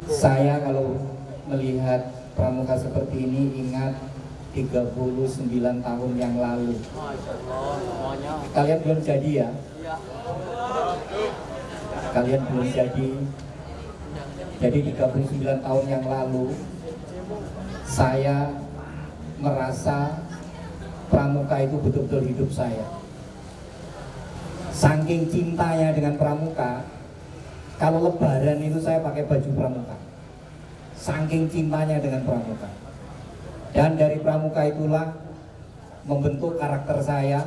Saya kalau melihat pramuka seperti ini ingat 39 tahun yang lalu. Kalian belum jadi ya? Kalian belum jadi. Jadi 39 tahun yang lalu saya merasa pramuka itu betul-betul hidup saya. Saking cintanya dengan pramuka, kalau lebaran itu saya pakai baju pramuka. Saking cintanya dengan pramuka. Dan dari pramuka itulah membentuk karakter saya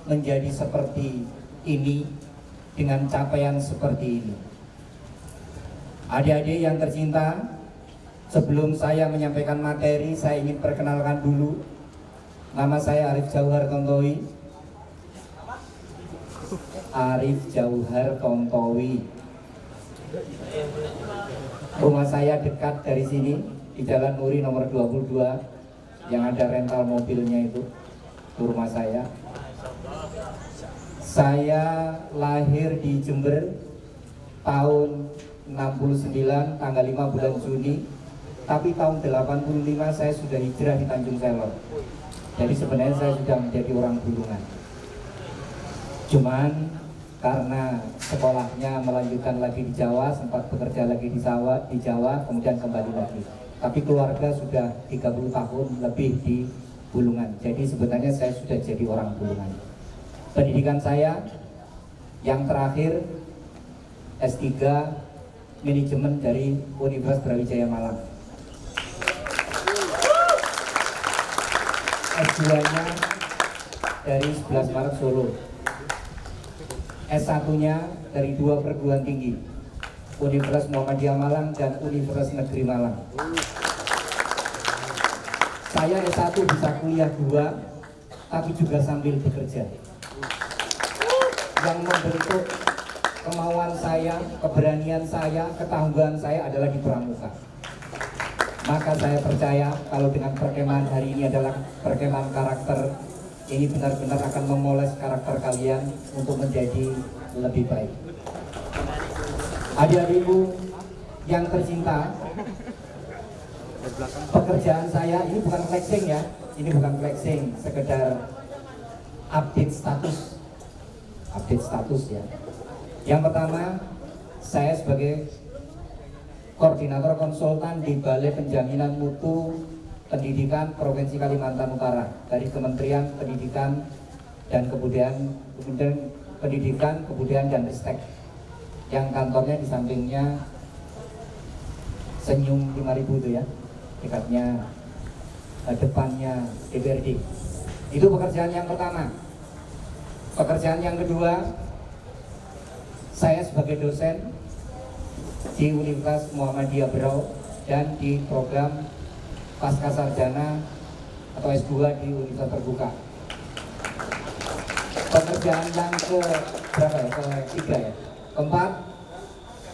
menjadi seperti ini, dengan capaian seperti ini. Adik-adik yang tercinta, sebelum saya menyampaikan materi, saya ingin perkenalkan dulu. Nama saya Arif Jauhar Tontowi. Arif Jauhar Tontowi. Rumah saya dekat dari sini, di Jalan Nuri nomor 22, yang ada rental mobilnya itu rumah saya. Saya lahir di Jember tahun 69, tanggal 5 bulan Juni. Tapi tahun 85 saya sudah hijrah di Tanjung Selor. Jadi sebenarnya saya sudah menjadi orang Bulungan. Cuman karena sekolahnya melanjutkan lagi di Jawa, sempat bekerja lagi di Jawa, kemudian kembali lagi. Tapi keluarga sudah 30 tahun lebih di Bulungan. Jadi sebenarnya saya sudah jadi orang Bulungan. Pendidikan saya yang terakhir S3 Manajemen dari Universitas Brawijaya Malang. S2-nya dari 11 Maret Solo. S1-nya dari 2 perguruan tinggi, Universitas Muhammadiyah Malang dan Universitas Negeri Malang. Saya S1 bisa kuliah 2, tapi juga sambil bekerja. Yang membentuk kemauan saya, keberanian saya, ketangguhan saya adalah di pramuka. Maka saya percaya kalau dengan perkemahan hari ini adalah perkemahan karakter, ini benar-benar akan memoles karakter kalian untuk menjadi lebih baik. Adik-adikku yang tercinta, pekerjaan saya ini bukan flexing ya, ini bukan flexing, sekedar update status ya. Yang pertama, saya sebagai koordinator konsultan di Balai Penjaminan Mutu Pendidikan Provinsi Kalimantan Utara dari Kementerian Pendidikan dan Kebudayaan, Pendidikan, Kebudayaan dan Ristek, yang kantornya di sampingnya Senyum 5000 itu ya, dekatnya depannya DPRD. Itu pekerjaan yang pertama. Pekerjaan yang kedua, saya sebagai dosen di Universitas Muhammadiyah Berau dan di program Pasca Sarjana atau S2 di Universitas Terbuka. Pekerjaan yang ketiga ya, keempat,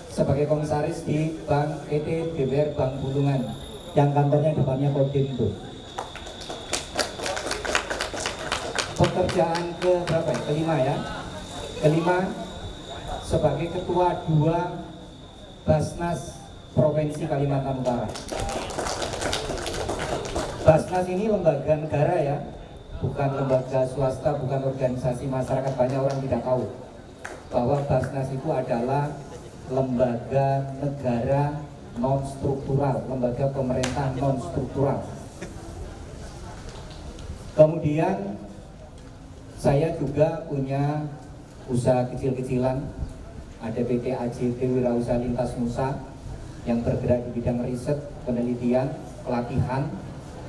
sebagai komisaris di Bank PT BBR Bank Bulungan yang kantornya depannya Kodim itu. Pekerjaan kelima ya, kelima, sebagai ketua 2 Basnas Provinsi Kalimantan Utara. Basnas ini lembaga negara ya, bukan lembaga swasta, bukan organisasi masyarakat. Banyak orang tidak tahu bahwa Basnas itu adalah lembaga negara non struktural, lembaga pemerintah non struktural. Kemudian saya juga punya usaha kecil-kecilan, ada PT AJT Wirausaha Lintas Nusa yang bergerak di bidang riset, penelitian, pelatihan,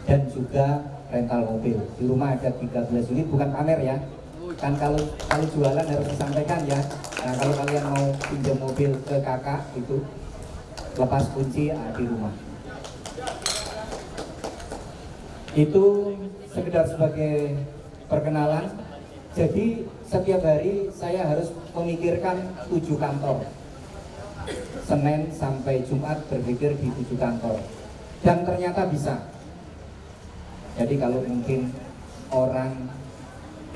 dan juga rental mobil. Di rumah ada 13 unit, bukan pamer ya. Kan kalau jualan harus disampaikan ya. Nah, kalau kalian mau pinjam mobil ke kakak itu lepas kunci di rumah. Itu sekedar sebagai perkenalan. Jadi setiap hari saya harus memikirkan 7 kantor. Senin sampai Jumat berpikir di 7 kantor. Dan ternyata bisa. Jadi kalau mungkin orang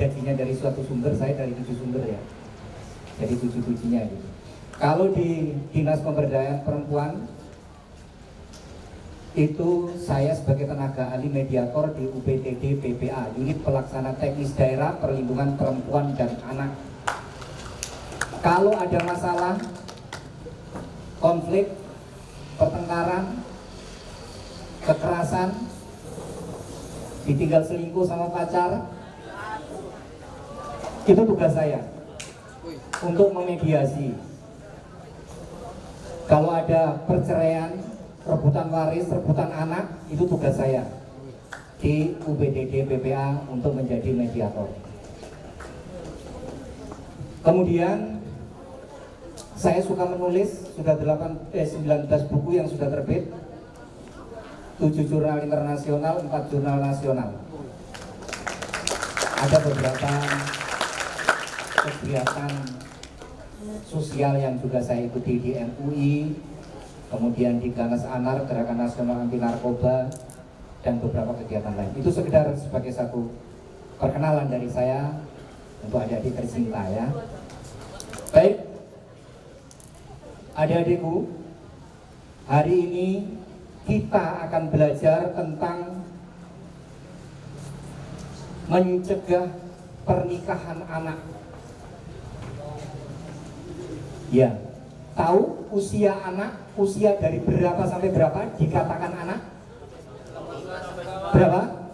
gajinya dari suatu sumber, saya dari 7 sumber ya. Jadi 7-7-nya gitu. Kalau di Dinas Pemberdayaan Perempuan itu saya sebagai tenaga ahli mediator di UPTD PPA, Unit Pelaksana Teknis Daerah Perlindungan Perempuan dan Anak. Kalau ada masalah, konflik, pertengkaran, kekerasan, ditinggal selingkuh sama pacar, itu tugas saya untuk memediasi. Kalau ada perceraian, rebutan waris, rebutan anak, itu tugas saya di UPTD PPA untuk menjadi mediator. Kemudian saya suka menulis, sudah 19 buku yang sudah terbit, 7 jurnal internasional, 4 jurnal nasional. Ada beberapa kegiatan sosial yang juga saya ikuti di MUI, kemudian di Ganas Anar, Gerakan Nasional Anti Narkoba, dan beberapa kegiatan lain. Itu sekedar sebagai satu perkenalan dari saya untuk adik-adik tercinta ya. Baik, adik-adikku, hari ini kita akan belajar tentang mencegah pernikahan anak. Ya, tahu usia anak, usia dari berapa sampai berapa dikatakan anak? Berapa?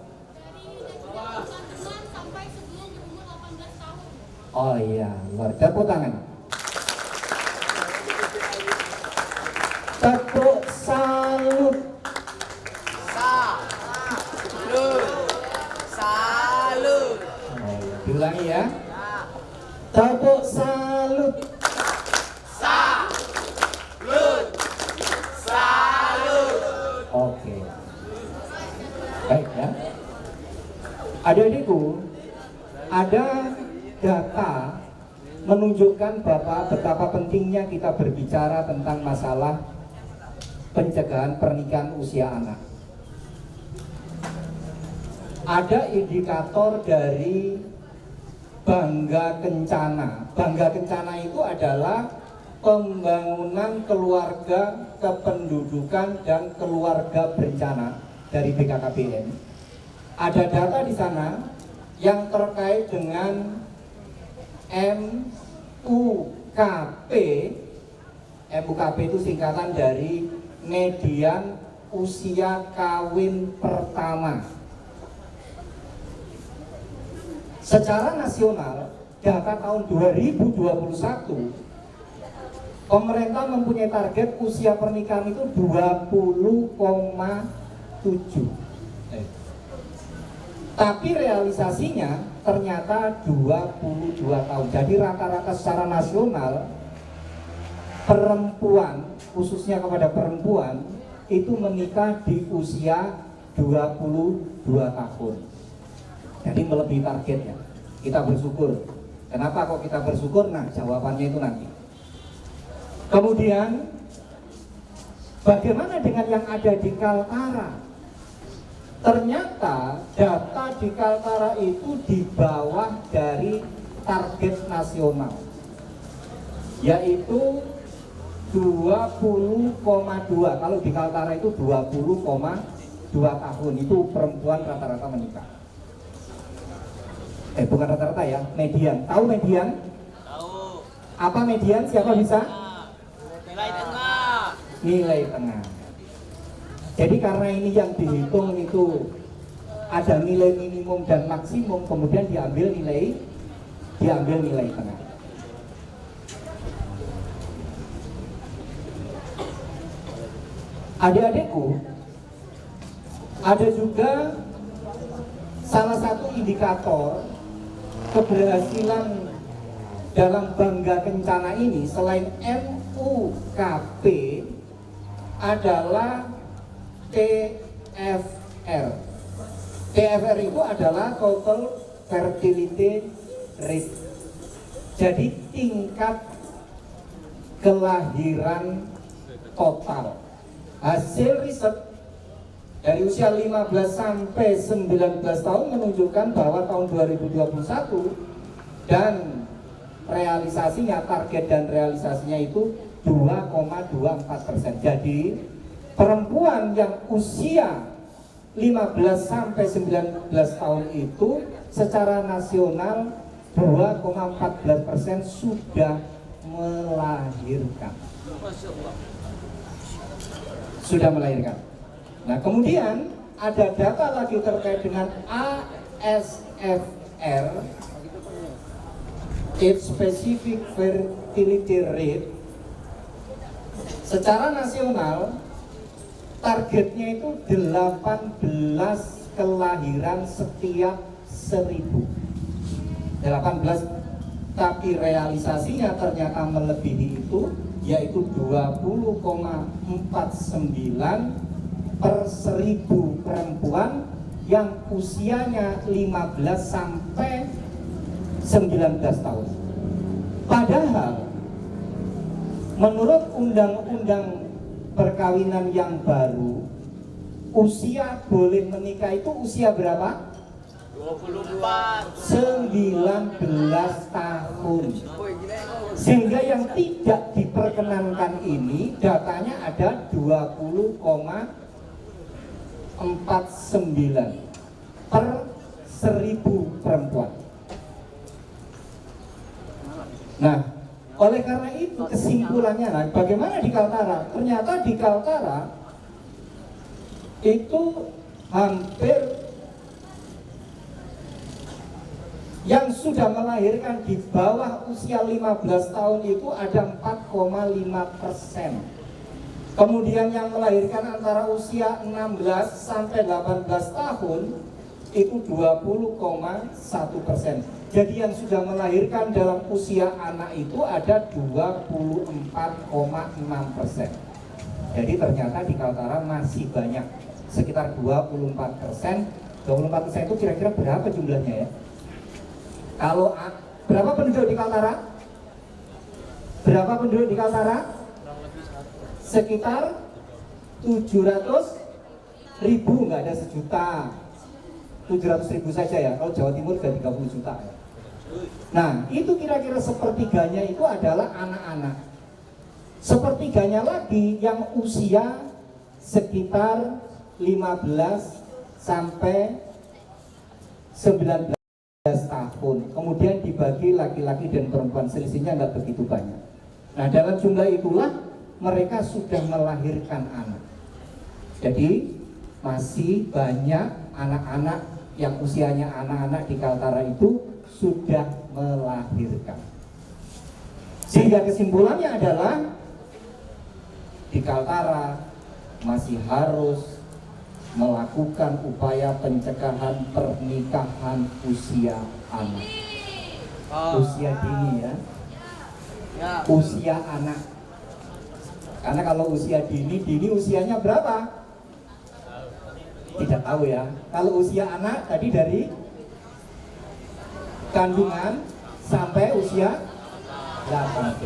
Sampai sebelum berumur 18 tahun. Oh iya, luar. Tepuk tangan. Tepuk salut. Salut. Salut. Oh iya, diulangi ya. Tepuk salut. Salut. Salut. Oke. Baik ya. Adik-adikku, ada data menunjukkan bahwa betapa pentingnya kita berbicara tentang masalah pencegahan pernikahan usia anak. Ada indikator dari Bangga Kencana. Bangga Kencana itu adalah pembangunan keluarga kependudukan dan keluarga berencana dari BKKBN. Ada data di sana yang terkait dengan MUKP. MUKP itu singkatan dari median usia kawin pertama. Secara nasional, data tahun 2021, pemerintah mempunyai target usia pernikahan itu 20,7. Tapi realisasinya ternyata 22 tahun. Jadi rata-rata secara nasional perempuan, khususnya kepada perempuan, itu menikah di usia 22 tahun. Jadi melebihi targetnya. Kita bersyukur. Kenapa kok kita bersyukur? Nah, jawabannya itu nanti. Kemudian bagaimana dengan yang ada di Kaltara? Ternyata data di Kaltara itu di bawah dari target nasional, yaitu 20,2. Kalau di Kaltara itu 20,2 tahun itu perempuan rata-rata menikah. Bukan rata-rata ya, median. Tahu median? Tahu. Apa median? Siapa bisa? Nilai tengah. Nilai tengah. Jadi karena ini yang dihitung itu ada nilai minimum dan maksimum, kemudian diambil nilai tengah. Adik-adikku, ada juga salah satu indikator keberhasilan dalam Bangga Kencana ini selain MUKP adalah TFR. TFR itu adalah total fertility rate. Jadi tingkat kelahiran total. Hasil riset dari usia 15 sampai 19 tahun menunjukkan bahwa tahun 2021 dan realisasinya, target dan realisasinya itu 2,24%. Jadi perempuan yang usia 15 sampai 19 tahun itu secara nasional 2,14% sudah melahirkan. Sudah melahirkan. Nah, kemudian ada data lagi terkait dengan ASFR, Age Specific Fertility Rate. Secara nasional targetnya itu 18 kelahiran setiap 1000. 18, tapi realisasinya ternyata melebihi itu, yaitu 20,49 per 1000 perempuan yang usianya 15 sampai 19 tahun. Padahal menurut undang-undang perkawinan yang baru, usia boleh menikah itu usia berapa? 24. 19 tahun. Sehingga yang tidak diperkenankan ini datanya ada 20,49 per 1000 perempuan. Nah, oleh karena itu kesimpulannya, nah, bagaimana di Kaltara? Ternyata di Kaltara itu hampir yang sudah melahirkan di bawah usia 15 tahun itu ada 4,5%. Kemudian yang melahirkan antara usia 16 sampai 18 tahun itu 20,1%. Jadi yang sudah melahirkan dalam usia anak itu ada 24,6%. Jadi ternyata di Kaltara masih banyak, sekitar 24%. 24% itu kira-kira berapa jumlahnya ya? Kalau berapa penduduk di Kaltara? Berapa penduduk di Kaltara? Sekitar 700.000, nggak ada sejuta. 700.000 saja ya. Kalau Jawa Timur sudah 30 juta ya. Nah, itu kira-kira sepertiganya itu adalah anak-anak. Sepertiganya lagi yang usia sekitar 15 sampai 19 tahun. Kemudian dibagi laki-laki dan perempuan, selisihnya nggak begitu banyak. Nah, dalam jumlah itulah mereka sudah melahirkan anak. Jadi masih banyak anak-anak yang usianya anak-anak di Kaltara itu sudah melahirkan. Sehingga kesimpulannya adalah di Kaltara masih harus melakukan upaya pencegahan pernikahan usia anak. Usia dini ya. Usia anak. Karena kalau usia dini usianya berapa? Tidak tahu ya. Kalau usia anak tadi dari kandungan sampai usia 18.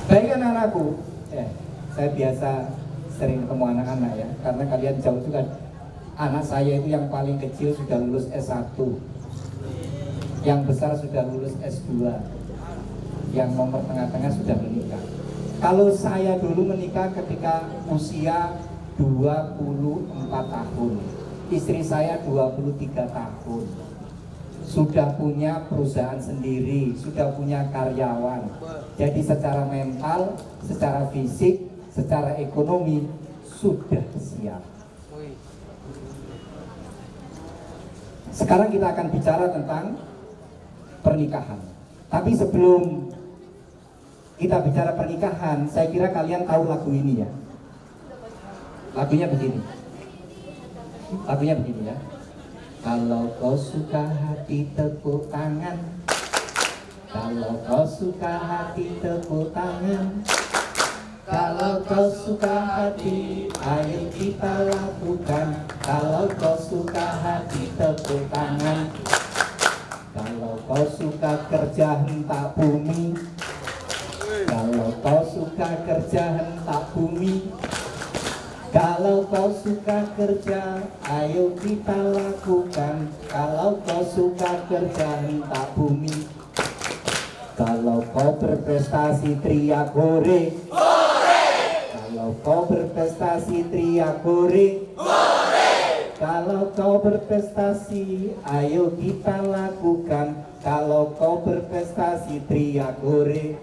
Baik anak-anakku, saya biasa sering ketemu anak-anak ya, karena kalian jauh juga. Anak saya itu yang paling kecil sudah lulus S1, yang besar sudah lulus S2, yang nomor tengah-tengah sudah menikah. Kalau saya dulu menikah ketika usia 24 tahun, istri saya 23 tahun, sudah punya perusahaan sendiri, sudah punya karyawan. Jadi secara mental, secara fisik, secara ekonomi sudah siap. Sekarang kita akan bicara tentang pernikahan. Tapi sebelum kita bicara pernikahan, saya kira kalian tahu lagu ini ya. Lagunya begini. Lagunya begini ya. Kalau kau suka hati tepuk tangan. Kalau kau suka hati tepuk tangan. Kalau kau suka hati, ayo kita lakukan. Kalau kau suka hati, tepuk tangan. Kalau kau suka kerja hentak bumi. Kalau kau suka kerja hentak bumi. Kalau kau suka kerja, ayo kita lakukan. Kalau kau suka kerja hentak bumi. Kalau kau berprestasi, teriak hore. Kalau kau berprestasi teriak hore. Kalau kau berprestasi, ayo kita lakukan. Kalau kau berprestasi, teriak hore.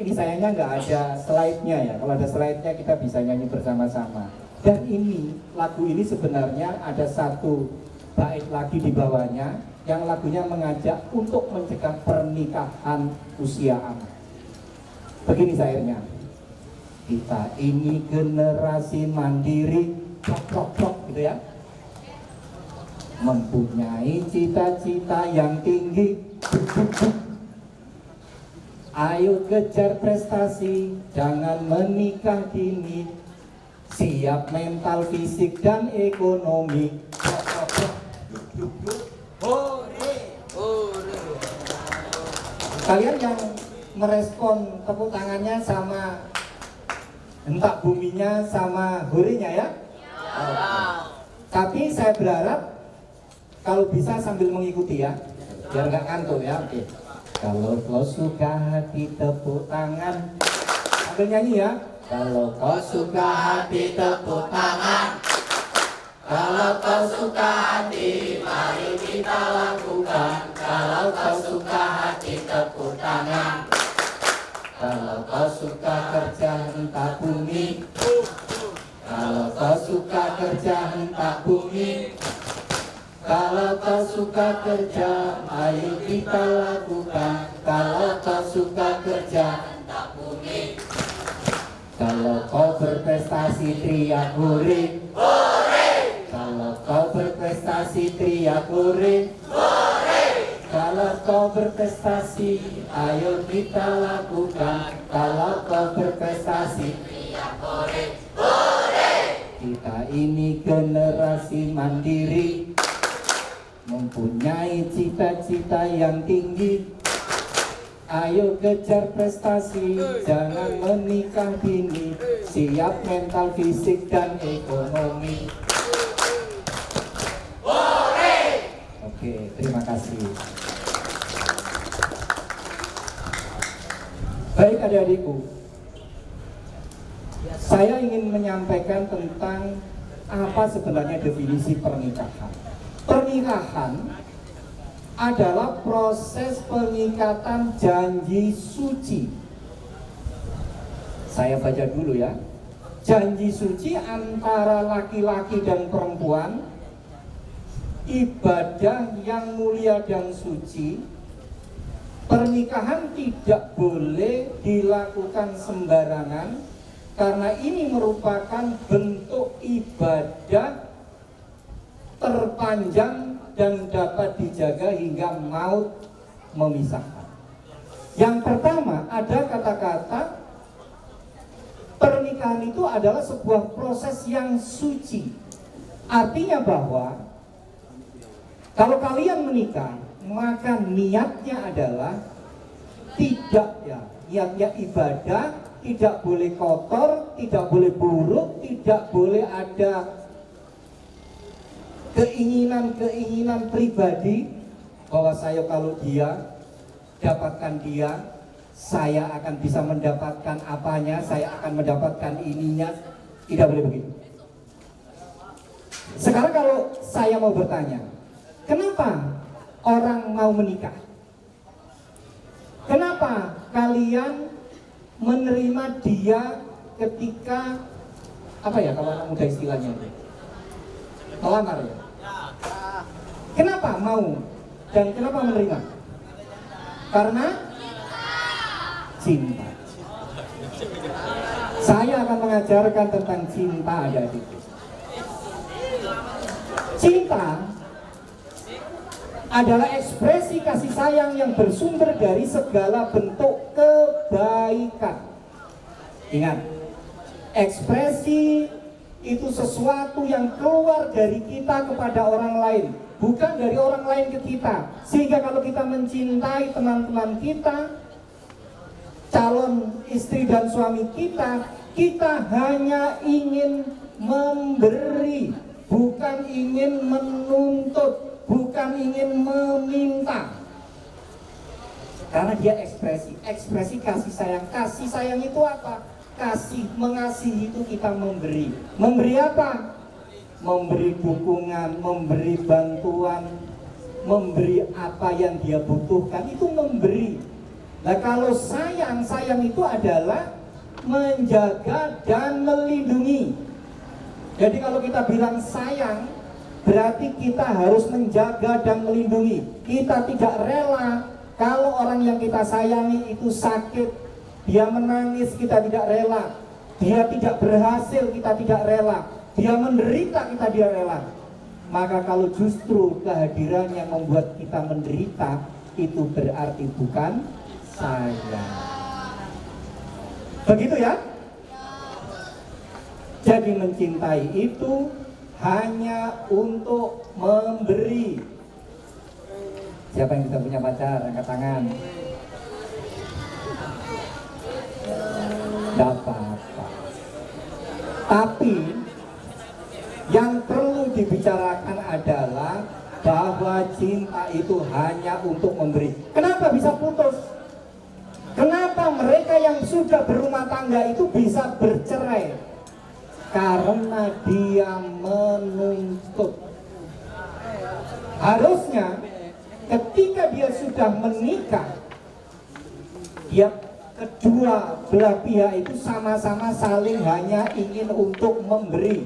Ini sayangnya nggak ada slide-nya ya. Kalau ada slide-nya kita bisa nyanyi bersama-sama. Dan ini, lagu ini sebenarnya ada satu bait lagi di bawahnya, yang lagunya mengajak untuk mencegah pernikahan usia anak. Begini syairnya. Kita ini generasi mandiri, prok gitu ya, mempunyai cita-cita yang tinggi. Ayo kejar prestasi, jangan menikah dini. Siap mental, fisik, dan ekonomi. Kalian yang merespon tepuk tangannya sama hentak buminya sama horinya ya? Tapi saya berharap kalau bisa sambil mengikuti ya, biar nggak ngantuk ya. Oke. Kalau kau suka hati tepuk tangan, sambil nyanyi ya. Kalau kau suka hati tepuk tangan, kalau kau suka hati, mari kita lakukan. Kalau kau suka hati tepuk tangan, kalau kau suka kerja hentak bumi. Kalau kau suka kerja hentak bumi, kalau kau suka kerja, ayo kita lakukan. Kalau kau suka kerja hentak bumi, kalau kau berprestasi teriak hore. Kalau kau berprestasi teriak hore. Kalau kau berprestasi, ayo kita lakukan. Kalau kau berprestasi teriak hore. Kita ini generasi mandiri, mempunyai cita-cita yang tinggi. Ayo kejar prestasi, jangan menikah dini. Siap mental, fisik, dan ekonomi. Oke, terima kasih. Baik adik-adikku, saya ingin menyampaikan tentang apa sebenarnya definisi pernikahan. Pernikahan adalah proses pengikatan janji suci. Saya baca dulu ya. Janji suci antara laki-laki dan perempuan, ibadah yang mulia dan suci. Pernikahan tidak boleh dilakukan sembarangan, karena ini merupakan bentuk ibadah terpanjang dan dapat dijaga hingga maut memisahkan. Yang pertama, ada kata-kata pernikahan itu adalah sebuah proses yang suci. Artinya bahwa kalau kalian menikah, maka niatnya adalah niatnya ibadah, tidak boleh kotor, tidak boleh buruk, tidak boleh ada keinginan pribadi bahwa saya kalau dia dapatkan dia, saya akan bisa mendapatkan apanya, saya akan mendapatkan ininya. Tidak boleh begitu. Sekarang kalau saya mau bertanya, kenapa orang mau menikah? Kenapa kalian menerima dia ketika apa ya, kalau anak muda istilahnya melamar ya? Kenapa mau dan kenapa menerima? Karena cinta. Saya akan mengajarkan tentang cinta adik-adik. Cinta adalah ekspresi kasih sayang yang bersumber dari segala bentuk kebaikan. Ingat, ekspresi itu sesuatu yang keluar dari kita kepada orang lain, bukan dari orang lain ke kita. Sehingga kalau kita mencintai teman-teman kita, calon istri dan suami kita, kita hanya ingin memberi, bukan ingin menuntut, bukan ingin meminta. Karena dia ekspresi kasih sayang. Kasih sayang itu apa? mengasihi itu kita memberi. Memberi apa? Memberi dukungan, memberi bantuan, memberi apa yang dia butuhkan, itu memberi. Nah kalau sayang itu adalah menjaga dan melindungi. Jadi kalau kita bilang sayang, berarti kita harus menjaga dan melindungi. Kita tidak rela kalau orang yang kita sayangi itu sakit, dia menangis, kita tidak rela. Dia tidak berhasil, kita tidak rela. Dia menderita, kita tidak rela. Maka kalau justru kehadiran yang membuat kita menderita, itu berarti bukan sayang. Begitu ya? Jadi mencintai itu hanya untuk memberi. Siapa yang sudah punya pacar? Angkat tangan. Tidak apa-apa. Tapi yang perlu dibicarakan adalah bahwa cinta itu hanya untuk memberi. Kenapa bisa putus? Kenapa mereka yang sudah berumah tangga itu bisa bercerai? Karena dia menuntut. Harusnya ketika dia sudah menikah, dia kedua belah pihak itu sama-sama saling hanya ingin untuk memberi.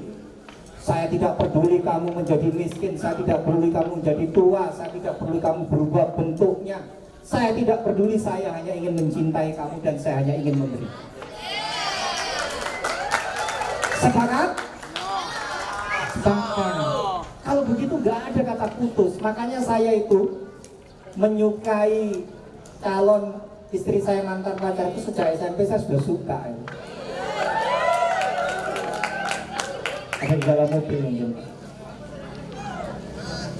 Saya tidak peduli kamu menjadi miskin, saya tidak peduli kamu menjadi tua, saya tidak peduli kamu berubah bentuknya, saya tidak peduli, saya hanya ingin mencintai kamu dan saya hanya ingin memberi. Sepakat? Sepakat. Kalau begitu nggak ada kata putus. Makanya saya itu menyukai calon istri saya, mantan pacar itu sejak SMP saya sudah suka. Ada di dalam mobil mungkin.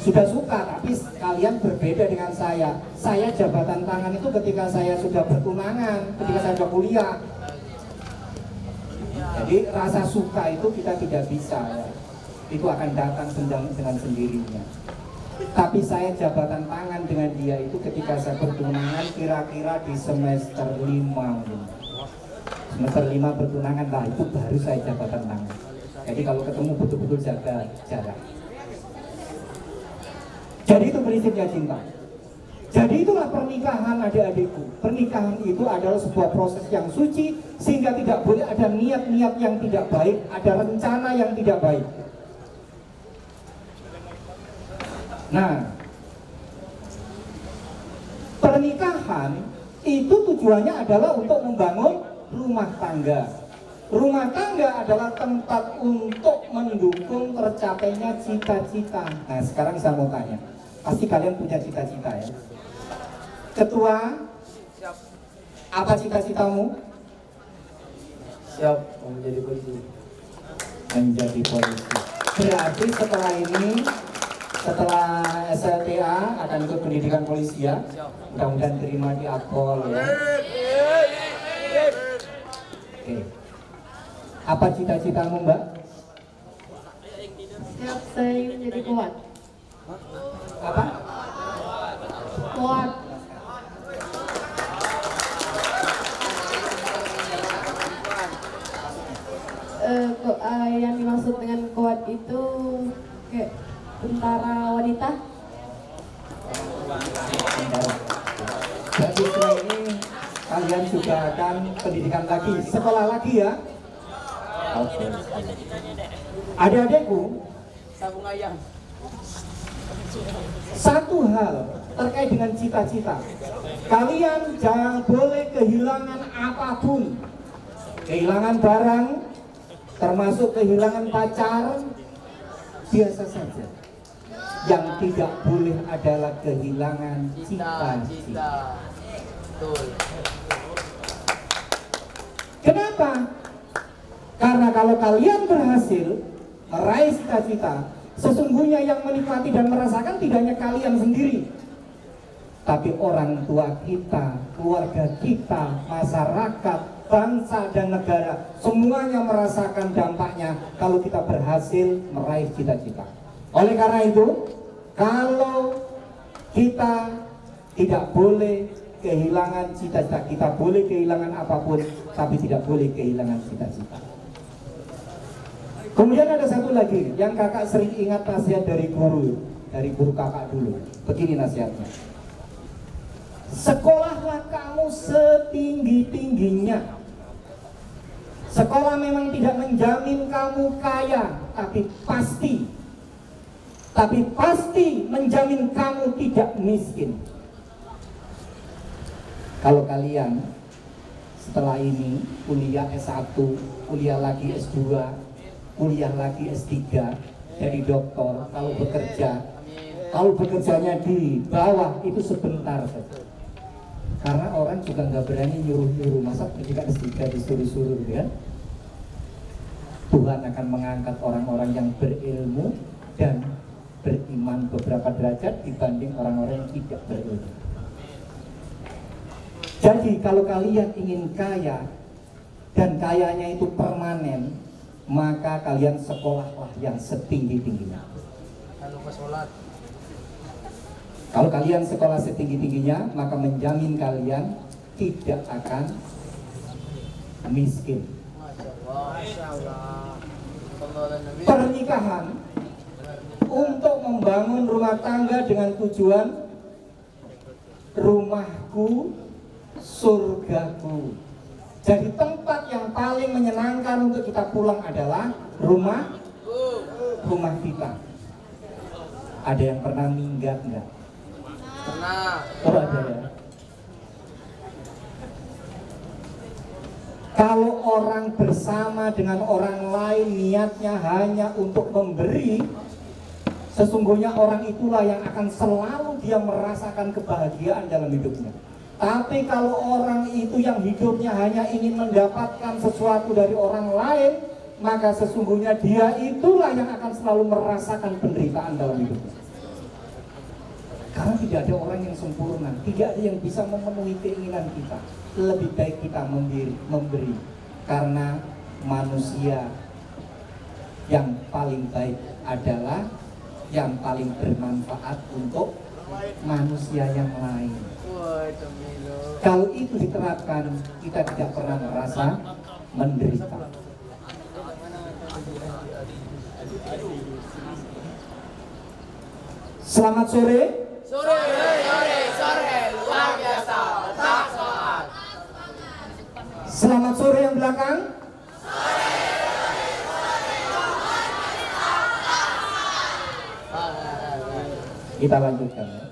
Sudah suka, tapi kalian berbeda dengan saya. Saya jabatan tangan itu ketika saya sudah bertunangan, ketika saya sudah kuliah. Jadi rasa suka itu kita tidak bisa ya. Itu akan datang dengan sendirinya. Tapi saya jabatan tangan dengan dia itu ketika saya bertunangan kira-kira di semester 5. Semester 5 bertunangan lah, itu baru saya jabatan tangan. Jadi kalau ketemu betul-betul jaga jarak. Jadi itu prinsipnya cinta. Jadi itulah pernikahan adik-adikku. Pernikahan itu adalah sebuah proses yang suci, sehingga tidak boleh ada niat-niat yang tidak baik, ada rencana yang tidak baik. Nah, pernikahan itu tujuannya adalah untuk membangun rumah tangga. Rumah tangga adalah tempat untuk mendukung tercapainya cita-cita. Nah, sekarang saya mau tanya, pasti kalian punya cita-cita ya? Ketua, siap. Apa cita-citamu? Siap, mau menjadi polisi. Menjadi polisi. Berarti setelah ini, setelah SLTA akan ikut pendidikan polisi ya? Mudah-mudahan terima di Akpol ya. Oke. Apa cita-citamu, Mbak? Siap, saya ingin menjadi kuat. Apa? Kuat. Yang dimaksud dengan kuat itu kayak tentara wanita. Jadi setelah ini kalian juga akan pendidikan lagi, sekolah lagi ya. Oke. Adik-adikku, Sabung ayam. satu hal terkait dengan cita-cita, kalian jangan boleh kehilangan apapun. Kehilangan barang, termasuk kehilangan pacar, biasa saja. Yang tidak boleh adalah kehilangan cita-cita. Betul. Kenapa? Karena kalau kalian berhasil meraih cita-cita, sesungguhnya yang menikmati dan merasakan tidak hanya kalian sendiri, tapi orang tua kita, keluarga kita, masyarakat, bangsa dan negara, semuanya merasakan dampaknya kalau kita berhasil meraih cita-cita. Oleh karena itu, kalau kita tidak boleh kehilangan cita-cita. Kita boleh kehilangan apapun, tapi tidak boleh kehilangan cita-cita. Kemudian ada satu lagi yang kakak sering ingat nasihat dari guru kakak dulu. Begini nasihatnya. Sekolahlah kamu setinggi-tingginya. Sekolah memang tidak menjamin kamu kaya, tapi pasti menjamin kamu tidak miskin. Kalau kalian setelah ini kuliah S1, kuliah lagi S2, kuliah lagi S3, jadi dokter, kalau bekerjanya di bawah itu sebentar saja. Karena orang juga nggak berani nyuruh-nyuruh, masa pendidikan S3 disuruh-suruh kan? Tuhan akan mengangkat orang-orang yang berilmu dan beriman beberapa derajat dibanding orang-orang yang tidak berilmu. Jadi kalau kalian ingin kaya dan kayanya itu permanen, maka kalian sekolahlah yang setinggi-tingginya. Kalau kalian sekolah setinggi-tingginya, maka menjamin kalian tidak akan miskin. Pernikahan untuk membangun rumah tangga dengan tujuan rumahku, surgaku. Jadi tempat yang paling menyenangkan untuk kita pulang adalah rumah kita. Ada yang pernah minggat enggak? Pernah. Oh ada ya. Kalau orang bersama dengan orang lain niatnya hanya untuk memberi, sesungguhnya orang itulah yang akan selalu dia merasakan kebahagiaan dalam hidupnya. Tapi kalau orang itu yang hidupnya hanya ingin mendapatkan sesuatu dari orang lain, maka sesungguhnya dia itulah yang akan selalu merasakan penderitaan dalam hidupnya. Karena tidak ada orang yang sempurna, tidak ada yang bisa memenuhi keinginan kita. Lebih baik kita memberi. Karena manusia yang paling baik adalah yang paling bermanfaat untuk manusia yang lain. Kalau itu diterapkan, kita tidak pernah merasa menderita. Selamat sore. Sore, luar biasa. Tak saat. Selamat sore yang belakang. Kita lanjutkan ya.